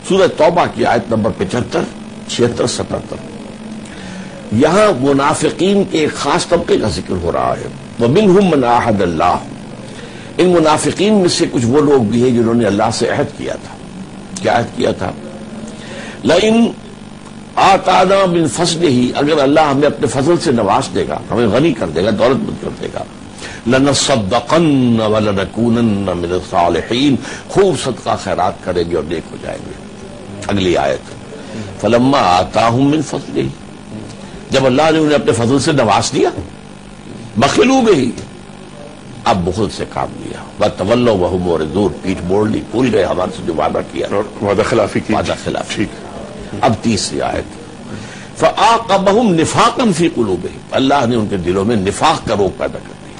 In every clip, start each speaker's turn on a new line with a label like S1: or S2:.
S1: سورہ توبہ کی آیت نمبر 75، 76، 77 یہاں منافقین کے ایک خاص طبقے کا ذکر ہو رہا ہے۔ وَمِنْهُمْ مَنْ عَاهَدَ اللَّهُ، ان منافقین میں سے کچھ وہ لوگ بھی ہیں جنہوں نے اللہ سے عہد کیا تھا۔ کیا عہد کیا تھا؟ لَئِنْ آتَانَا مِنْ فَضْلِهِ، اگر اللہ ہمیں اپنے فضل سے نواز دے گا، ہمیں غنی کر دے گا، دولت مند کر دے گا، لَنَصَّدَّقَنَّ وَلَنَكُونَنَّ مِنَ الصَّالِحِينَ، خوب صدقہ خیرات کریں گے اور نیک ہو جائیں گے۔ اگلی آیت، فَلَمَّا آتَاهُم مِّن فَضْلِهِ، جب اللہ نے انہیں اپنے فضل سے نواز دیا، بخلوا بِهِ، اب بخل سے کام لیا، وَتَوَلَّوْا وَهُمْ مُعْرِضُونَ، پیٹھ موڑ لی، بھول گئے ہمارے سے جو وعدہ کیا
S2: اور وعدہ خلافی کی۔
S1: وعدہ خلافی۔ اب تیسری آیت، فَآقَبَهُمْ نِفَاقًا فِي قُلُوبِهِمْ، اللہ نے ان کے دلوں میں نفاق کا روگ پیدا کر دیا۔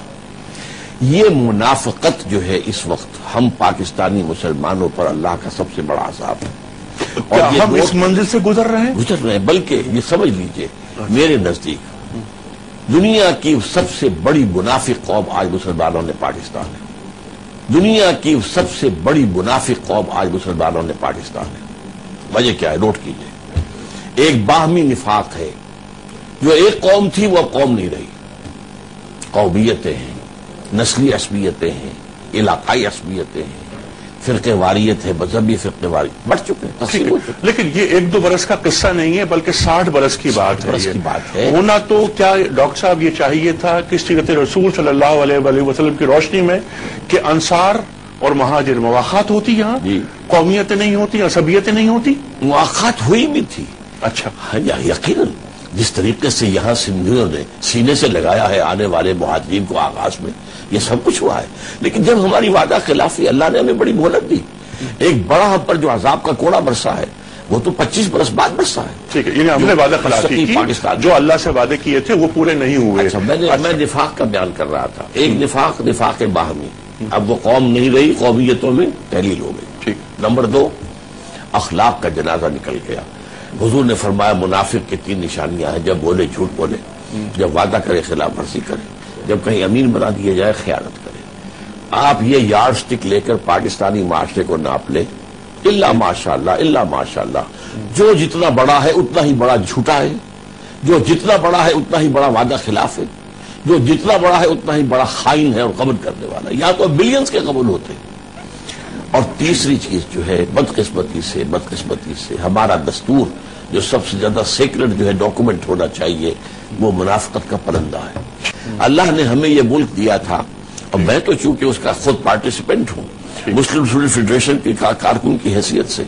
S1: یہ منافقت جو ہے اس وقت ہم پاکستانی مسلمانوں پر اللہ کا سب سے بڑا عذاب ہے،
S2: کیا ہم اس منزل سے گزر رہے ہیں؟
S1: بلکہ یہ سمجھ لیجئے، میرے نزدیک دنیا کی سب سے بڑی منافق قوم آج مسلمانوں نے پاکستان ہے۔ دنیا کی سب سے بڑی منافق قوم آج مسلمانوں نے پاکستان ہے۔ وجہ کیا ہے؟ نوٹ کیجئے، ایک باہمی نفاق ہے۔ جو ایک قوم تھی وہ اب قوم نہیں رہی، قومیتیں ہیں، نسلی عصبیتیں ہیں، علاقائی عصبیتیں ہیں، فرقے واریت ہے، مذہبی فرقے واریت بڑھ چکے ہیں، تقسیم ہو چکے ہیں۔
S2: لیکن یہ 1-2 برس کا قصہ نہیں ہے بلکہ 60 برس کی بات ہے۔
S1: برس کی بات ہے۔
S2: ہونا تو کیا ڈاکٹر صاحب یہ چاہیے تھا کہ سیرت رسول صلی اللہ علیہ وآلہ وسلم کی روشنی میں کہ انصار اور مہاجر مواخات ہوتی، یہاں
S1: جی،
S2: قومیتیں نہیں ہوتی، عصبیتیں نہیں ہوتی۔
S1: مواخات ہوئی بھی تھی،
S2: اچھا،
S1: یقیناً جس طریقے سے یہاں سندھیوں نے سینے سے لگایا ہے آنے والے مہاجرین کو آغاز میں، یہ سب کچھ ہوا ہے۔ لیکن جب ہماری وعدہ خلافی، اللہ نے ہمیں بڑی مہلت دی، ایک بڑا ہم پر جو عذاب کا کوڑا برسا ہے وہ تو 25 برس بعد برسا ہے۔
S2: ٹھیک ہے، یعنی ہم نے وعدہ خلافی کی،
S1: پاکستان
S2: جو اللہ سے وعدے کیے تھے وہ پورے نہیں ہوئے۔
S1: اچھا، میں نفاق کا بیان کر رہا تھا۔ ایک نفاق باہمی، اب وہ قوم نہیں رہی، قومیتوں میں تحلیل ہو گئی۔
S2: ٹھیک۔
S1: نمبر 2، اخلاق کا جنازہ نکل گیا۔ حضور نے فرمایا منافق کی 3 نشانیاں ہیں، جب بولے جھوٹ بولے، جب وعدہ کرے خلاف ورزی کرے، جب کہیں امین بنا دیے جائے خیانت کرے۔ آپ یہ یارڈ سٹک لے کر پاکستانی معاشرے کو ناپ لیں، الا ماشاءاللہ، الا ماشاءاللہ، جو جتنا بڑا ہے اتنا ہی بڑا جھوٹا ہے، جو جتنا بڑا ہے اتنا ہی بڑا وعدہ خلاف ہے، جو جتنا بڑا ہے اتنا ہی بڑا خائن ہے اور قبول کرنے والا ہے، یا تو بلینز کے قبول ہوتے ہیں۔ اور تیسری چیز جو ہے بدقسمتی سے ہمارا دستور جو سب سے زیادہ سیکرڈ جو ہے ڈاکومنٹ ہونا چاہیے، وہ منافقت کا پرندہ ہے۔ اللہ نے ہمیں یہ ملک دیا تھا، اور میں تو چونکہ اس کا خود پارٹیسپینٹ ہوں، مسلم اسٹوڈنٹ فیڈریشن کی کارکن کی حیثیت سے،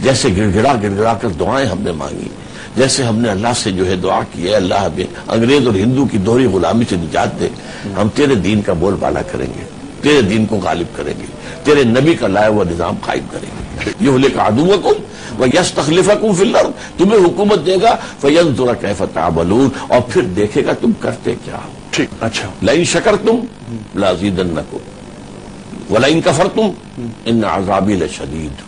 S1: جیسے گڑ گڑا کر دعائیں ہم نے مانگی، جیسے ہم نے اللہ سے جو ہے دعا کی ہے اللہ ہمیں انگریز اور ہندو کی دوہری غلامی سے نجات دے، ہم تیرے دین کا بول بالا کریں گے، تیرے دین کو غالب کریں گے، تیرے نبی کا لایا ہوا نظام قائم کریں گے۔ یہلک عدوکم ویستخلفکم فی الارض، تمہیں حکومت دے گا، فینظر کیف تعملون، اور پھر دیکھے گا تم کرتے کیا ہو۔
S2: ٹھیک، اچھا۔
S1: لئن شکرتم لازیدنکم ولئن کفرتم ان عذابی لشدید،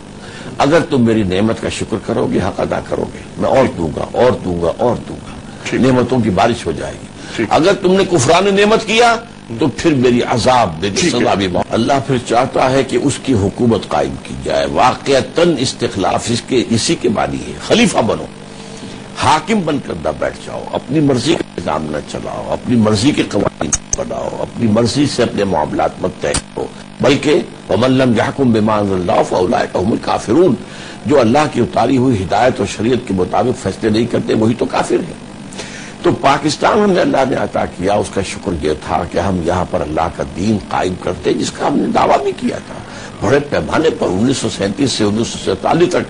S1: اگر تم میری نعمت کا شکر کرو گے، حق ادا کرو گے، میں اور دوں گا اور دوں گا اور دوں گا، نعمتوں کی بارش ہو جائے گی۔ اگر تم نے کفران نعمت کیا تو پھر میری عذاب، میری سزا بھی بہت۔ اللہ پھر چاہتا ہے کہ اس کی حکومت قائم کی جائے، واقعتاً استخلاف اسی کے معنی ہے، خلیفہ بنو، حاکم بن کر نہ بیٹھ جاؤ، اپنی مرضی کا نظام نہ چلاؤ، اپنی مرضی کے قوانین بناؤ، اپنی مرضی سے اپنے معاملات مت طے کرو، بلکہ وَمَن لَّمْ يَحْكُم بِمَا أَنزَلَ اللَّهُ فَأُولَٰئِكَ هُمُ الْكَافِرُونَ، جو اللہ کی اتاری ہوئی ہدایت اور شریعت کے مطابق فیصلے نہیں کرتے وہی تو کافر ہیں۔ تو پاکستان ہمیں اللہ نے عطا کیا، اس کا شکر یہ تھا کہ ہم یہاں پر اللہ کا دین قائم کرتے، جس کا ہم نے دعویٰ بھی کیا تھا بڑے پیمانے پر 1937 سے 1947 تک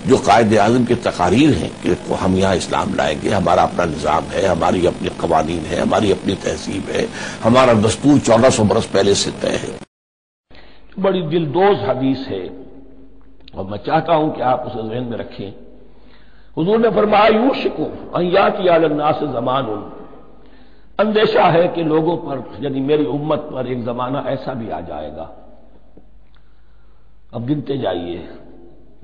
S1: جو قائد اعظم کی تقاریر ہیں کہ ہم یہاں اسلام لائیں گے، ہمارا اپنا نظام ہے، ہماری اپنی قوانین ہے، ہماری اپنی تہذیب ہے، ہمارا دستور 1400 برس پہلے سے طے ہے۔ بڑی دلدوز حدیث ہے اور میں چاہتا ہوں کہ آپ اسے ذہن میں رکھیں۔ حضور نے فرمایا یوشکو ان یاتی علی الناس زمان، اندیشہ ہے کہ لوگوں پر یعنی میری امت پر ایک زمانہ ایسا بھی آ جائے گا، اب گنتے جائیے،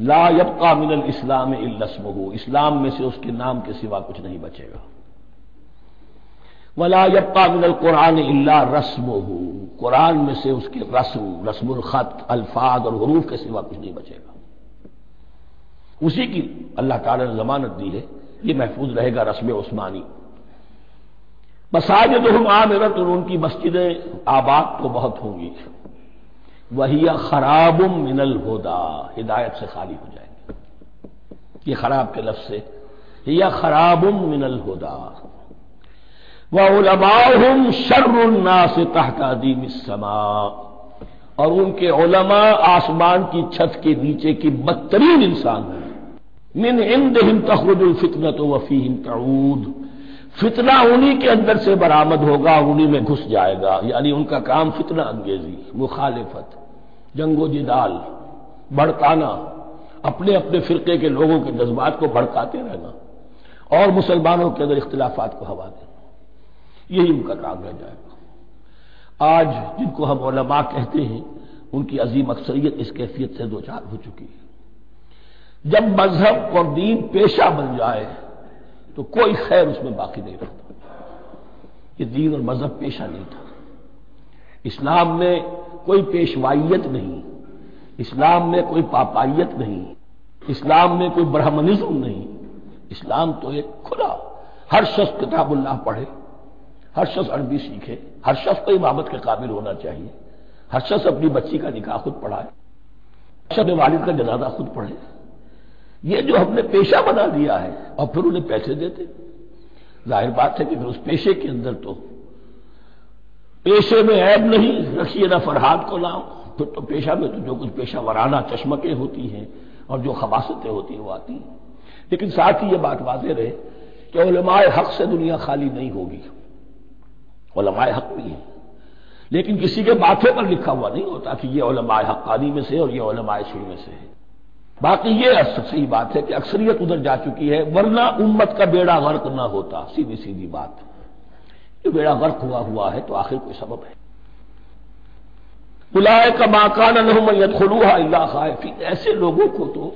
S1: لا یبقى من الاسلام الا اسمہ، اسلام میں سے اس کے نام کے سوا کچھ نہیں بچے گا، ولا یبقى من القرآن الا رسمہ، قرآن میں سے اس کے رسم الخط، الفاظ اور حروف کے سوا کچھ نہیں بچے گا، اسی کی اللہ تعالی نے ضمانت دی ہے، یہ محفوظ رہے گا رسم عثمانی۔ مساجدہم عامرۃ، ان کی مسجدیں آباد تو بہت ہوں گی، وہی خراب من الہدی، ہدایت سے خالی ہو جائیں گے۔ یہ خراب کے لفظ سے ہی خراب من الہدی، وعلماؤہم شر الناس تحت ادیم السماء، اور ان کے علماء آسمان کی چھت کے نیچے کی بدترین انسان ہیں۔ من عندہم تخرج الفتنۃ وفیہم تعود، فتنہ انہی کے اندر سے برآمد ہوگا، انہی میں گھس جائے گا، یعنی ان کا کام فتنہ انگیزی، مخالفت، جنگ و جدال، بھڑکانا، اپنے اپنے فرقے کے لوگوں کے جذبات کو بھڑکاتے رہنا اور مسلمانوں کے اندر اختلافات کو ہوا دینا، یہی ان کا کام رہ جائے گا۔ آج جن کو ہم علماء کہتے ہیں، ان کی عظیم اکثریت اس کیفیت سے دوچار ہو چکی ہے۔ جب مذہب اور دین پیشہ بن جائے تو کوئی خیر اس میں باقی نہیں رہتا۔ یہ دین اور مذہب پیشہ نہیں تھا۔ اسلام میں کوئی پیشوائیت نہیں، اسلام میں کوئی پاپائیت نہیں، اسلام میں کوئی برہمنزم نہیں، اسلام تو ایک کھلا، ہر شخص کتاب اللہ پڑھے، ہر شخص عربی سیکھے، ہر شخص کو امامت کے قابل ہونا چاہیے، ہر شخص اپنی بچی کا نکاح خود پڑھائے، ہر شخص والد کا جنازہ خود پڑھے۔ یہ جو ہم نے پیشہ بنا دیا ہے اور پھر انہیں پیسے دیتے، ظاہر بات ہے کہ پھر اس پیشے کے اندر تو پیشے میں عیب نہیں، رکھیے نہ فرہاد کو لاؤ، پھر تو پیشہ میں تو جو کچھ پیشہ ورانہ چشمکیں ہوتی ہیں اور جو خباثتیں ہوتی ہیں وہ آتی ہیں۔ لیکن ساتھ ہی یہ بات واضح رہے کہ علماء حق سے دنیا خالی نہیں ہوگی، علماء حق بھی ہیں، لیکن کسی کے ماتھے پر لکھا ہوا نہیں ہوتا کہ یہ علماء حقانی میں سے اور یہ علماء سوء میں سے ہے۔ باقی یہ صحیح بات ہے کہ اکثریت ادھر جا چکی ہے، ورنہ امت کا بیڑا غرق نہ ہوتا، سیدھی سیدھی بات۔ یہ بیڑا غرق ہوا ہے تو آخر کوئی سبب ہے۔ اولئک ما کان لہم ان یدخلوها الا خائفین، ایسے لوگوں کو تو